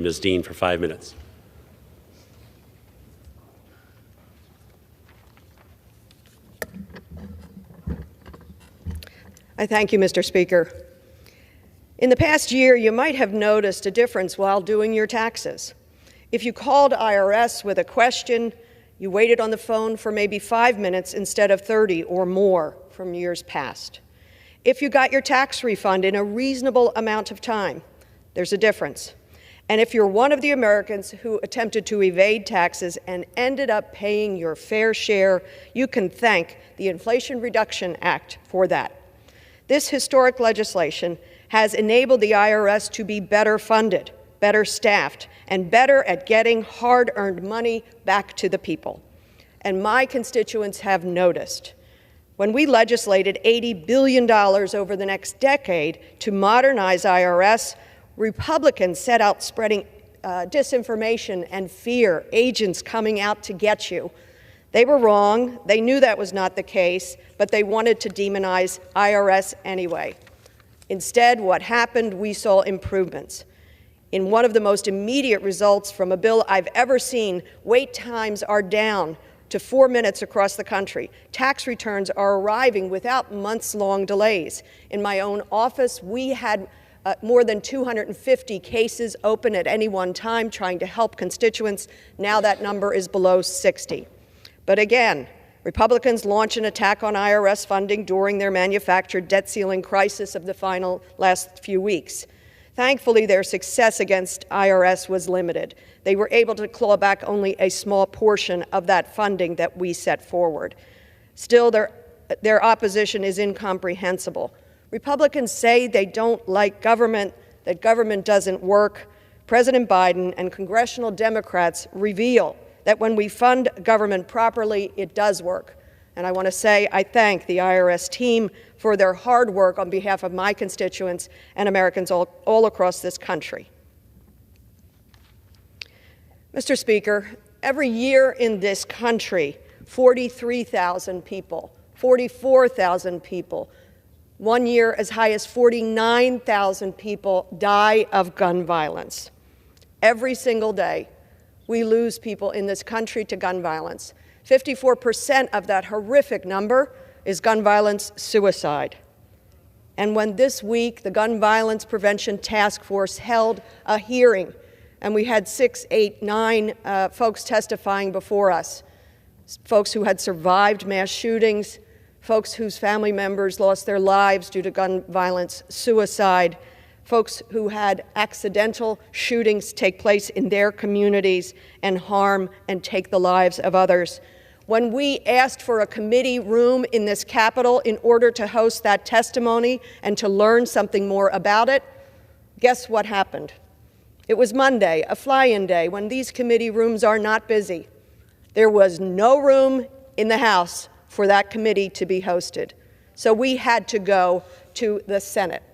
Ms. Dean for 5 minutes. I thank you, Mr. Speaker. In the past year, you might have noticed a difference while doing your taxes. If you called IRS with a question, you waited on the phone for maybe 5 minutes instead of 30 or more from years past. If you got your tax refund in a reasonable amount of time, there's a difference. And if you're one of the Americans who attempted to evade taxes and ended up paying your fair share, you can thank the Inflation Reduction Act for that. This historic legislation has enabled the IRS to be better funded, better staffed, and better at getting hard-earned money back to the people. And my constituents have noticed. When we legislated $80 billion over the next decade to modernize IRS, Republicans set out spreading disinformation and fear, agents coming out to get you. They were wrong. They knew that was not the case, but they wanted to demonize IRS anyway. Instead, what happened, we saw improvements. In one of the most immediate results from a bill I've ever seen, wait times are down to 4 minutes across the country. Tax returns are arriving without months-long delays. In my own office, we had more than 250 cases open at any one time trying to help constituents. Now that number is below 60. But again, Republicans launch an attack on IRS funding during their manufactured debt ceiling crisis of the last few weeks. Thankfully, their success against IRS was limited. They were able to claw back only a small portion of that funding that we set forward. Still, their opposition is incomprehensible. Republicans say they don't like government, that government doesn't work. President Biden and congressional Democrats reveal that when we fund government properly, it does work. And I want to say I thank the IRS team for their hard work on behalf of my constituents and Americans all across this country. Mr. Speaker, every year in this country, 43,000 people, 44,000 people, one year as high as 49,000 people die of gun violence. Every single day, we lose people in this country to gun violence. 54% of that horrific number is gun violence suicide. And when this week the Gun Violence Prevention Task Force held a hearing, and we had 6, 8, 9 folks testifying before us, folks who had survived mass shootings, folks whose family members lost their lives due to gun violence, suicide, folks who had accidental shootings take place in their communities and harm and take the lives of others. When we asked for a committee room in this Capitol in order to host that testimony and to learn something more about it, guess what happened? It was Monday, a fly-in day, when these committee rooms are not busy. There was no room in the House for that committee to be hosted. So we had to go to the Senate.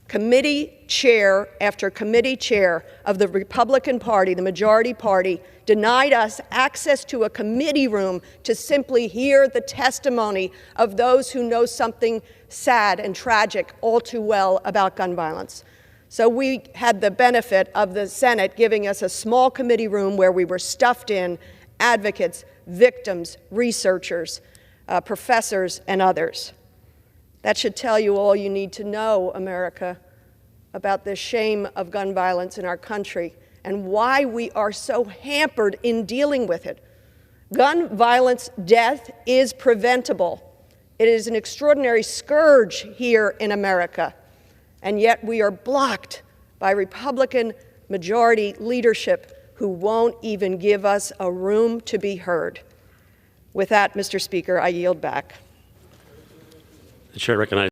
Committee chair after committee chair of the Republican Party, the majority party, denied us access to a committee room to simply hear the testimony of those who know something sad and tragic all too well about gun violence. So we had the benefit of the Senate giving us a small committee room where we were stuffed in advocates, victims, researchers, professors, and others. That should tell you all you need to know, America, about the shame of gun violence in our country and why we are so hampered in dealing with it. Gun violence death is preventable. It is an extraordinary scourge here in America, and yet we are blocked by Republican majority leadership who won't even give us a room to be heard. With that, Mr. Speaker, I yield back. The chair recognizes